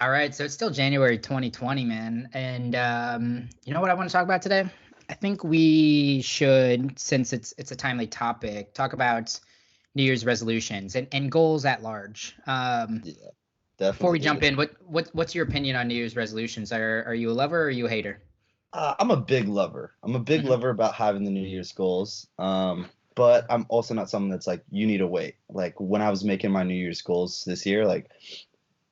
All right, so it's still January 2020, man. And you know what I want to talk about today? I think we should, since it's a timely topic, talk about New Year's resolutions and goals at large. Yeah, Before we definitely. jump in, what's your opinion on New Year's resolutions? Are you a lover or are you a hater? I'm a big lover. I'm a big Hmm. lover about having the New Year's goals. But I'm also not someone that's like, you need to wait. Like when I was making my New Year's goals this year, like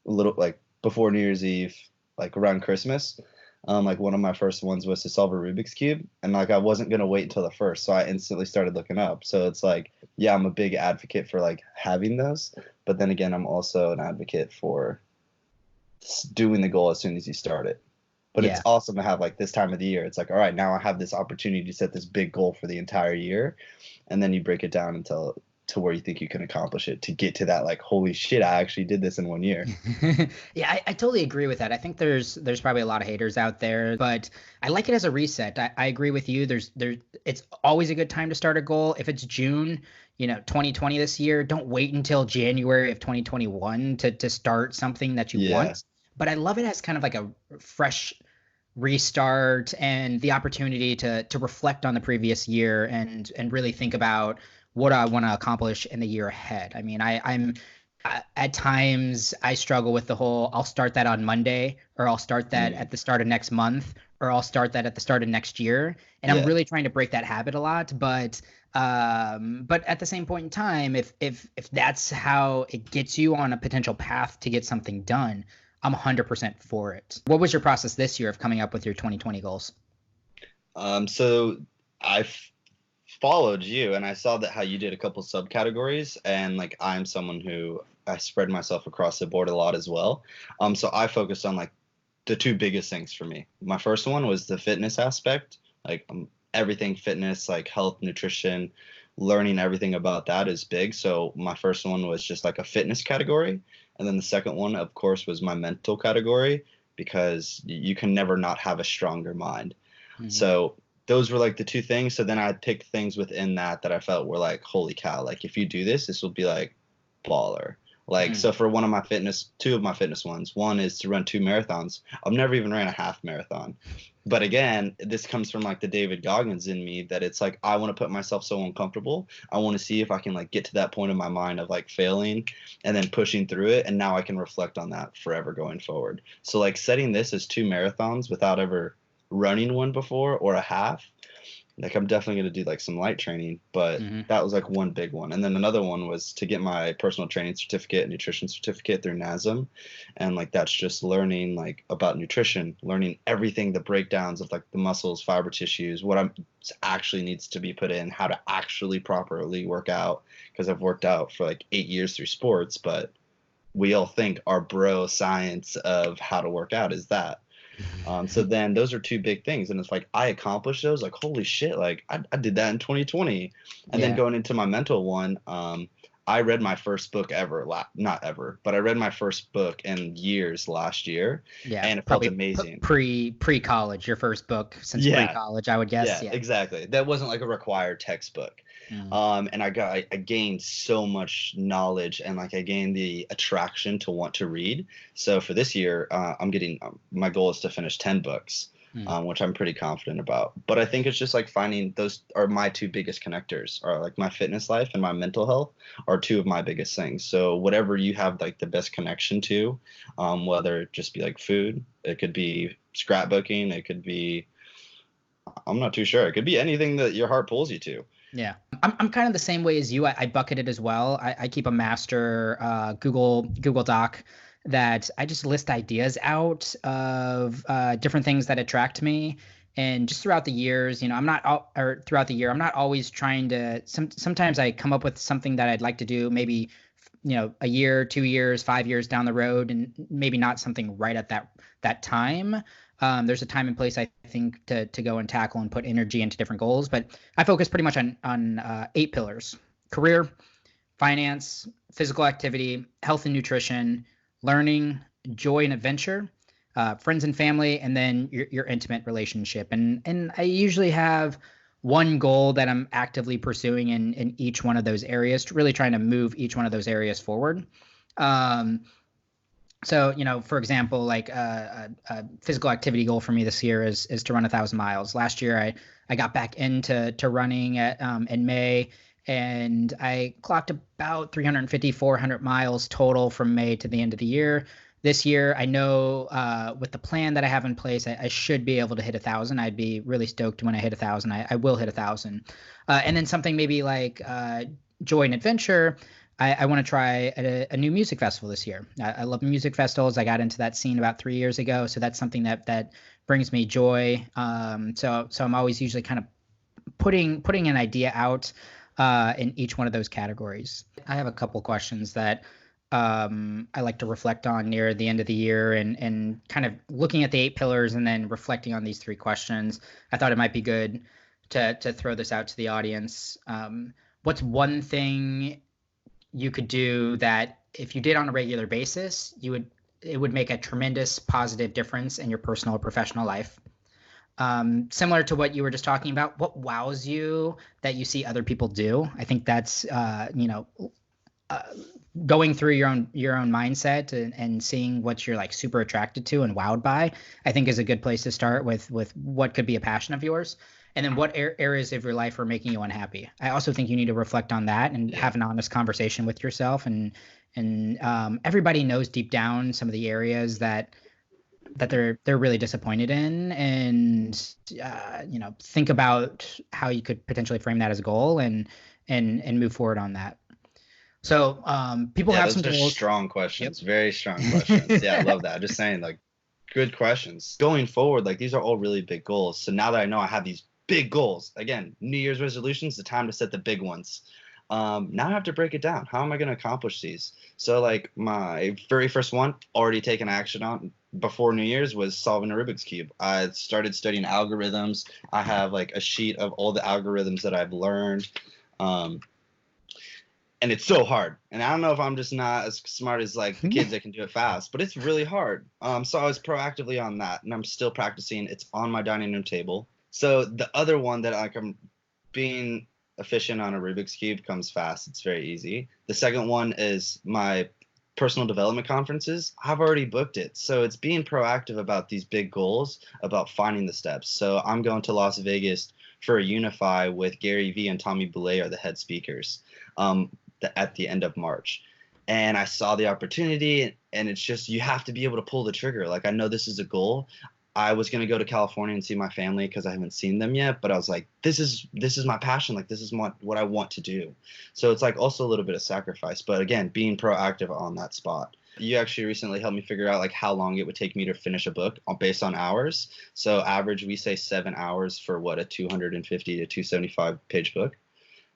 a little like before New Year's Eve, like around Christmas, like one of my first ones was to solve a Rubik's Cube. And like I wasn't gonna wait until the first, so I instantly started looking up. So it's like, yeah, I'm a big advocate for like having those, but then again, I'm also an advocate for doing the goal as soon as you start it. But it's Yeah. awesome to have like this time of the year. It's like, all right, now I have this opportunity to set this big goal for the entire year, and then you break it down until to where you think you can accomplish it to get to that like, holy shit, I actually did this in 1 year. Yeah, I totally agree with that. I think there's probably a lot of haters out there, but I like it as a reset. I agree with you. It's always a good time to start a goal. If it's June, 2020 this year, don't wait until January of 2021 to start something that you Yeah. want. But I love it as kind of like a fresh restart and the opportunity to reflect on the previous year and really think about what I want to accomplish in the year ahead. I mean, at times I struggle with the whole I'll start that on Monday or I'll start that Mm, at the start of next month or I'll start that at the start of next year. And I'm yeah. really trying to break that habit a lot, but at the same point in time, if that's how it gets you on a potential path to get something done, I'm 100% for it. What was your process this year of coming up with your 2020 goals? So I followed you and I saw that how you did a couple subcategories, and like I'm someone who I spread myself across the board a lot as well. So I focused on like the two biggest things for me. My first one was the fitness aspect, like everything fitness, like health, nutrition, learning everything about that is big. So my first one was just like a fitness category, and then the second one, of course, was my mental category because you can never not have a stronger mind. Hmm. So those were like the two things. So then I picked things within that I felt were like, holy cow, like if you do this, this will be like baller. Like, Hmm. so for one of my fitness, two of my fitness ones, one is to run two marathons. I've never even ran a half marathon. But again, this comes from like the David Goggins in me that it's like, I want to put myself so uncomfortable. I want to see if I can like get to that point in my mind of like failing and then pushing through it. And now I can reflect on that forever going forward. So, like, setting this as two marathons without ever running one before or a half, like I'm definitely going to do like some light training, but Hmm. that was like one big one. And then another one was to get my personal training certificate and nutrition certificate through NASM. And like that's just learning like about nutrition, learning everything, the breakdowns of like the muscles, fiber tissues, what I'm actually needs to be put in, how to actually properly work out. Because I've worked out for like 8 years through sports, but we all think our bro science of how to work out is that. So then those are two big things. And it's like I accomplished those, like, holy shit, like I did that in 2020. And then Yeah. going into my mental one, I read my first book ever, not ever, but I read my first book in years last year, Yeah. and it felt Probably amazing. pre-college, your first book since Yeah, pre-college, I would guess. yeah, Yeah. exactly. That wasn't like a required textbook. Mm. And I gained so much knowledge and like I gained the attraction to want to read. So for this year, I'm getting my goal is to finish 10 books, Mm. which I'm pretty confident about. But I think it's just like finding those are my two biggest connectors, are like my fitness life and my mental health are two of my biggest things. So whatever you have like the best connection to, whether it just be like food, it could be scrapbooking, it could be I'm not too sure. It could be anything that your heart pulls you to. Yeah, I'm kind of the same way as you. I bucket it as well. I keep a master Google Doc that I just list ideas out of different things that attract me. And just throughout the years, I'm not or throughout the year, I'm not always trying to. Sometimes I come up with something that I'd like to do, maybe a year, 2 years, 5 years down the road, and maybe not something right at that time. There's a time and place I think to go and tackle and put energy into different goals, but I focus pretty much on 8 pillars: career, finance, physical activity, health and nutrition, learning, joy and adventure, friends and family, and then your intimate relationship. And I usually have one goal that I'm actively pursuing in each one of those areas, really trying to move each one of those areas forward. Um, So, for example, like a physical activity goal for me this year is to run 1,000 miles. Last year, I got back into running in May, and I clocked about 350, 400 miles total from May to the end of the year. This year, I know with the plan that I have in place, I should be able to hit 1,000. I'd be really stoked when I hit 1,000. I will hit 1,000, and then something maybe like joy and adventure. I want to try a new music festival this year. I love music festivals. I got into that scene about 3 years ago, so that's something that brings me joy. So I'm always usually kind of putting an idea out in each one of those categories. I have a couple questions that I like to reflect on near the end of the year, and kind of looking at the 8 pillars and then reflecting on these 3 questions. I thought it might be good to throw this out to the audience. What's one thing you could do that if you did on a regular basis, it would make a tremendous positive difference in your personal or professional life? Similar to what you were just talking about, what wows you that you see other people do? I think that's uh, going through your own mindset, and seeing what you're like super attracted to and wowed by, I think is a good place to start with what could be a passion of yours. And then what areas of your life are making you unhappy? I also think you need to reflect on that and Yeah. have an honest conversation with yourself. And everybody knows deep down some of the areas that they're really disappointed in, and think about how you could potentially frame that as a goal, and move forward on that. So people Yeah, have some those are goals. strong Yep. questions, very strong questions. Yeah, I love that. Just saying, like, good questions. Going forward, like, these are all really big goals. So now that I know I have these big goals, again, New Year's resolutions, the time to set the big ones. Now I have to break it down. How am I going to accomplish these? So, like, my very first one, already taken action on before New Year's, was solving a Rubik's Cube. I started studying algorithms. I have, like, a sheet of all the algorithms that I've learned. Um, and it's so hard. And I don't know if I'm just not as smart as like the kids that can do it fast, but it's really hard. So I was proactively on that, and I'm still practicing. It's on my dining room table. So the other one that like I'm being efficient on a Rubik's cube comes fast. It's very easy. The second one is my personal development conferences. I've already booked it. So it's being proactive about these big goals, about finding the steps. So I'm going to Las Vegas for a Unify with Gary Vee and Tommy Boulay are the head speakers. At the end of March. And I saw the opportunity, and it's just you have to be able to pull the trigger. Like, I know this is a goal. I was going to go to California and see my family because I haven't seen them yet, but I was like, this is my passion. Like, this is what I want to do. So it's like also a little bit of sacrifice, but again, being proactive on that spot. You actually recently helped me figure out like how long it would take me to finish a book based on hours. So average, we say 7 hours for what, a 250 to 275 page book.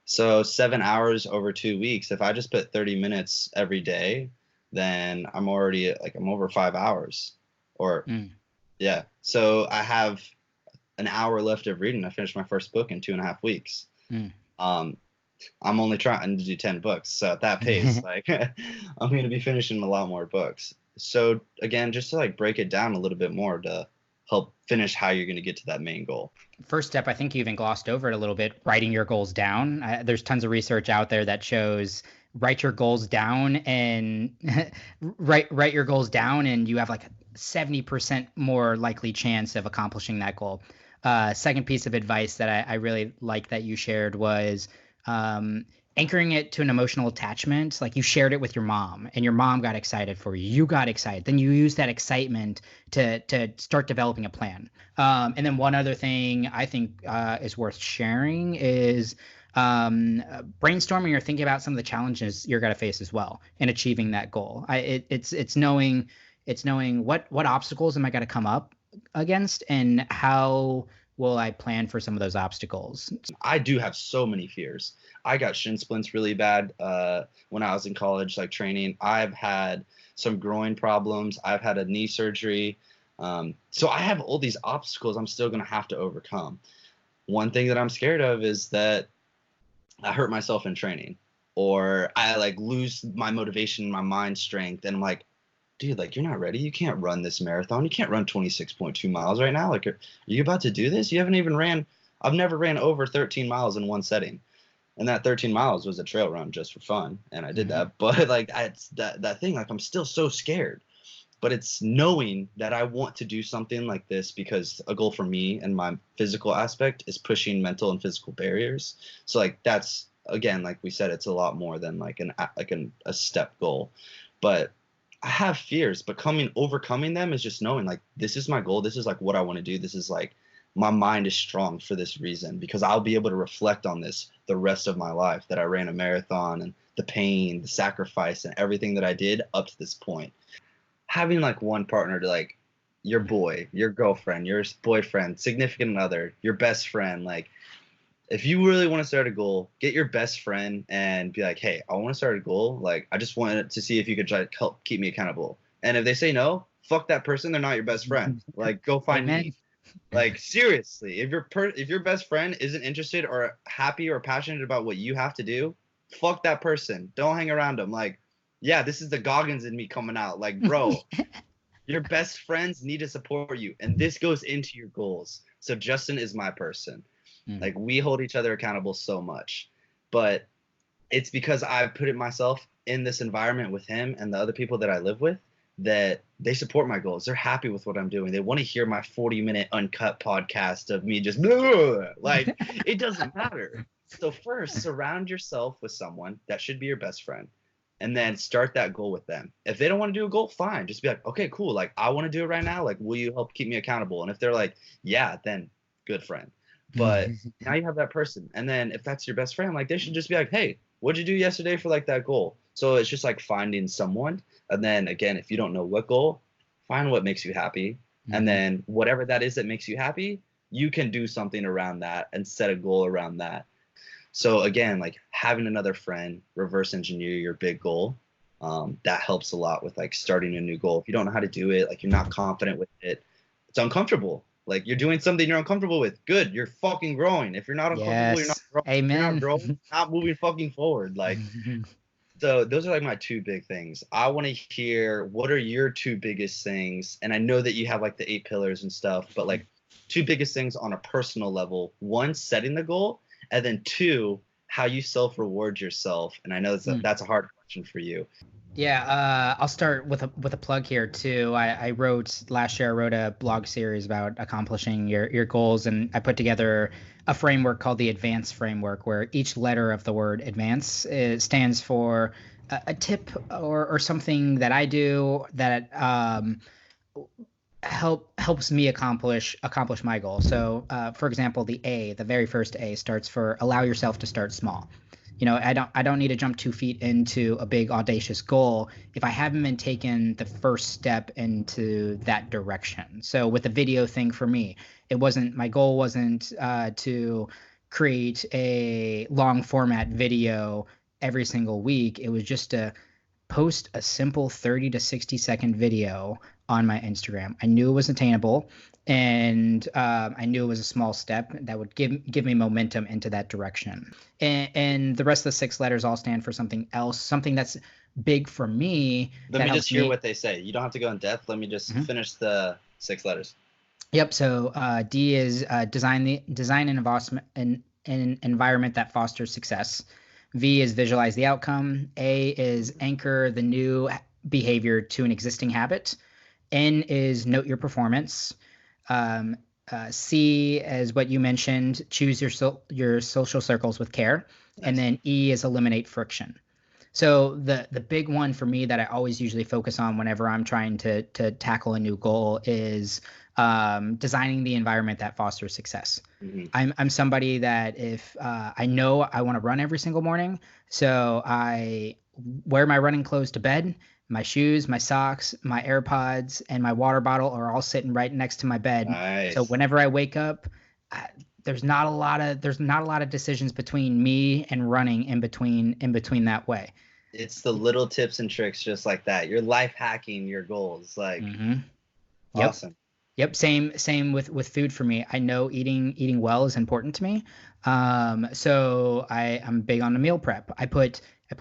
So 7 hours over 2 weeks. If I just put 30 minutes every day, then I'm already like I'm over 5 hours. Or Mm, yeah. So I have an hour left of reading. I finished my first book in 2.5 weeks. mm. Um, I'm only trying to do 10 books. So at that pace, like I'm going to be finishing a lot more books. So again, just to like break it down a little bit more to help finish how you're going to get to that main goal. First step, I think you even glossed over it a little bit, writing your goals down. There's tons of research out there that shows write your goals down, and write your goals down, and you have like a 70% more likely chance of accomplishing that goal. Second piece of advice that I really like that you shared was um, anchoring it to an emotional attachment. Like, you shared it with your mom, and your mom got excited for you. You got excited. Then you use that excitement to start developing a plan. And then one other thing I think is worth sharing is brainstorming or thinking about some of the challenges you're going to face as well in achieving that goal. It's knowing what obstacles am I going to come up against, and how will I plan for some of those obstacles. I do have so many fears. I got shin splints really bad when I was in college, like training. I've had some groin problems. I've had a knee surgery. So I have all these obstacles I'm still going to have to overcome. One thing that I'm scared of is that I hurt myself in training, or I like lose my motivation, my mind strength. And I'm like, dude, like, you're not ready. You can't run this marathon. You can't run 26.2 miles right now. Like, are you about to do this? You haven't even ran. I've never ran over 13 miles in one setting. And that 13 miles was a trail run just for fun. And I did Mhm. that. But like, that thing, like, I'm still so scared. but it's knowing that I want to do something like this because a goal for me and my physical aspect is pushing mental and physical barriers. So like that's again, like we said, it's a lot more than like a step goal. But I have fears, but overcoming them is just knowing like this is my goal. This is like what I want to do. This is like my mind is strong for this reason because I'll be able to reflect on this the rest of my life, that I ran a marathon and the pain, the sacrifice, and everything that I did up to this point. Having like one partner to like your boy, your girlfriend, your boyfriend, significant other, your best friend, like if you really want to start a goal, get your best friend and be like, hey, I want to start a goal. Like, I just wanted to see if you could try to help keep me accountable. And if they say no, fuck that person. They're not your best friend. Like, go find me. Like, seriously, if your best friend isn't interested or happy or passionate about what you have to do, fuck that person. Don't hang around them. Like, yeah, this is the Goggins in me coming out. Like, bro, your best friends need to support you. And this goes into your goals. So Justin is my person. Like we hold each other accountable so much, but it's because I've put it myself in this environment with him and the other people that I live with that they support my goals. They're happy with what I'm doing. They want to hear my 40-minute uncut podcast of me just like it doesn't matter. So first, surround yourself with someone that should be your best friend and then start that goal with them. If they don't want to do a goal, fine. Just be like, okay, cool. Like I want to do it right now. Like, will you help keep me accountable? And if they're like, yeah, then good friend. But now you have that person. And then if that's your best friend, like they should just be like, hey, what'd you do yesterday for like that goal? So it's just like finding someone. And then again, if you don't know what goal, find what makes you happy. And then whatever that is that makes you happy, you can do something around that and set a goal around that. So again, like having another friend reverse engineer your big goal, that helps a lot with like starting a new goal. If you don't know how to do it, like you're not confident with it, it's uncomfortable. Like you're doing something you're uncomfortable with. Good, you're fucking growing. If you're not uncomfortable, you're not growing. Amen. You're not growing, not moving fucking forward. Like, so those are like my two big things. I want to hear what are your two biggest things, and I know that you have like the 8 pillars and stuff, but like two biggest things on a personal level. One, setting the goal, and then two, how you self-reward yourself. And I know that's a hard question for you. Yeah, I'll start with a plug here too. Last year I wrote a blog series about accomplishing your goals, and I put together a framework called the ADVANCE framework, where each letter of the word advance stands for a tip or something that I do that helps me accomplish my goal. So for example, the very first A starts for allow yourself to start small. You know, I don't need to jump 2 feet into a big audacious goal if I haven't been taking the first step into that direction. So with the video thing for me, my goal wasn't to create a long format video every single week. It was just to post a simple 30 to 60 second video on my Instagram. I knew it was attainable, and I knew it was a small step that would give me momentum into that direction. And the rest of the 6 letters all stand for something else, something that's big for me. Let me just hear what they say. You don't have to go in depth. Let me just finish the 6 letters. Yep. So D is design an environment that fosters success. V is visualize the outcome. A is anchor the new behavior to an existing habit. N is note your performance. C is what you mentioned, choose your social circles with care. Nice. And then E is eliminate friction. So the big one for me that I always usually focus on whenever I'm trying to tackle a new goal is designing the environment that fosters success. I'm somebody that if I know I want to run every single morning, so I wear my running clothes to bed. My shoes, my socks, my AirPods, and my water bottle are all sitting right next to my bed. Nice. So whenever I wake up, there's not a lot of decisions between me and running in between that way. It's the little tips and tricks just like that. You're life hacking your goals. Like awesome. Yep. Same with food for me. I know eating well is important to me. So I'm big on the meal prep. I put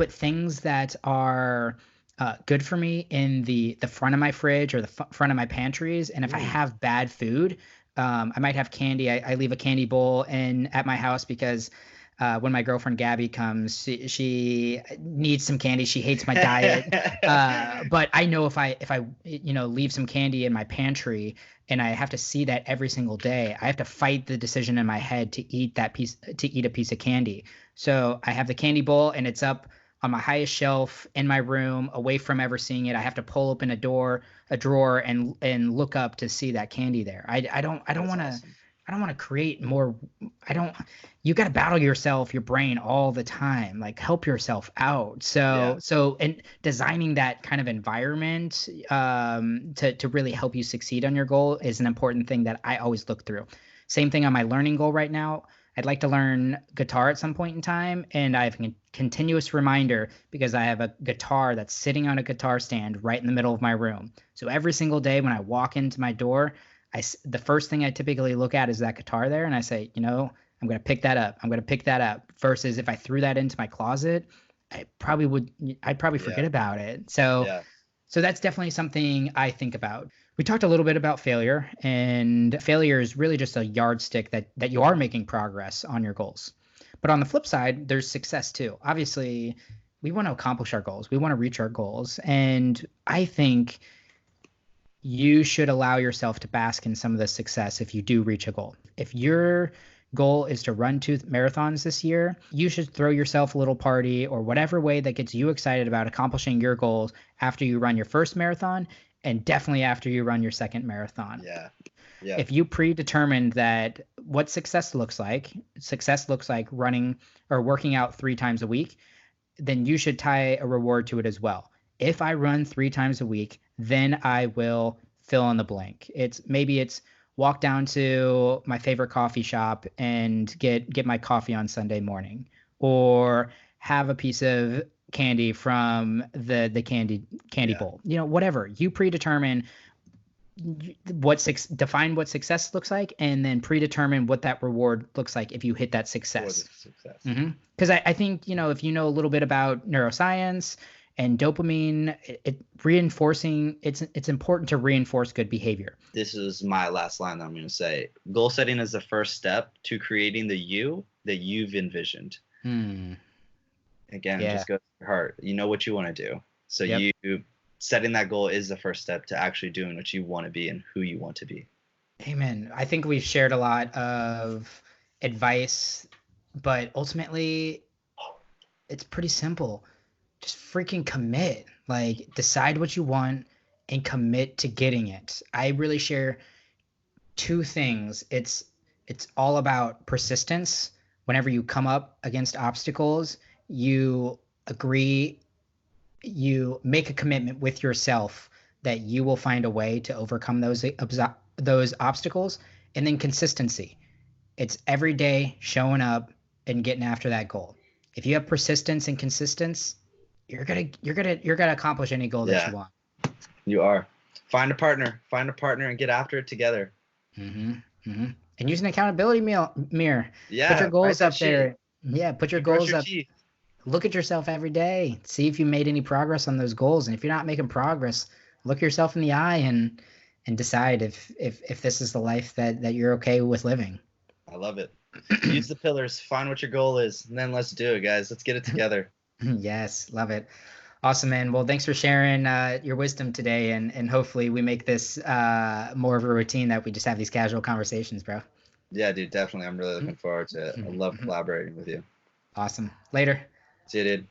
things that are good for me in the front of my fridge or the front of my pantries. And if I have bad food, I might have candy. I leave a candy bowl at my house because When my girlfriend Gabby comes, she needs some candy. She hates my diet. But I know if I leave some candy in my pantry and I have to see that every single day, I have to fight the decision in my head to eat a piece of candy. So I have the candy bowl and it's up on my highest shelf in my room, away from ever seeing it. I have to pull open a drawer, and look up to see that candy there. I don't want to. Awesome. I don't want to create more. I don't. You got to battle yourself, your brain all the time. Like help yourself out. And designing that kind of environment to really help you succeed on your goal is an important thing that I always look through. Same thing on my learning goal right now. I'd like to learn guitar at some point in time, and I have a continuous reminder because I have a guitar that's sitting on a guitar stand right in the middle of my room. So every single day when I walk into my door, the first thing I typically look at is that guitar there, and I say, I'm going to pick that up. I'm going to pick that up. Versus if I threw that into my closet, I'd probably forget about it. So that's definitely something I think about. We talked a little bit about failure, and failure is really just a yardstick that you are making progress on your goals. But on the flip side, there's success too. Obviously, we want to accomplish our goals. We want to reach our goals. And I think you should allow yourself to bask in some of the success if you do reach a goal. If your goal is to run 2 marathons this year, you should throw yourself a little party or whatever way that gets you excited about accomplishing your goals after you run your first marathon, and definitely after you run your second marathon. Yeah. If you predetermined that what success looks like running or working out 3 times a week, then you should tie a reward to it as well. If I run 3 times a week, then I will fill in the blank. Maybe it's walk down to my favorite coffee shop and get my coffee on Sunday morning, or have a piece of candy from the candy bowl. Whatever. You predetermine define what success looks like, and then predetermine what that reward looks like if you hit that success. Because I think, if you know a little bit about neuroscience and dopamine, it's important to reinforce good behavior. This is my last line that I'm going to say. Goal setting is the first step to creating the you that you've envisioned. Again, just go to your heart. You know what you want to do. So you setting that goal is the first step to actually doing what you want to be and who you want to be. Amen. I think we've shared a lot of advice, but ultimately it's pretty simple. Just freaking commit. Like, decide what you want and commit to getting it. I really share 2 things. It's all about persistence. Whenever you come up against obstacles, you make a commitment with yourself that you will find a way to overcome those obstacles. And then consistency. It's every day showing up and getting after that goal. If you have persistence and consistency, you're gonna accomplish any goal that you want. You are. Find a partner and get after it together. And use an accountability mirror. Yeah. Put your goals up there. Yeah. Put your goals up. Teeth. Look at yourself every day. See if you made any progress on those goals. And if you're not making progress, look yourself in the eye and decide if this is the life that you're okay with living. I love it. Use the pillars. Find what your goal is, and then let's do it, guys. Let's get it together. Yes, love it. Awesome, man. Well, thanks for sharing your wisdom today, and hopefully we make this more of a routine that we just have these casual conversations, bro. Yeah, dude, definitely. I'm really looking forward to it. I love collaborating with you. Awesome. Later. See you, dude.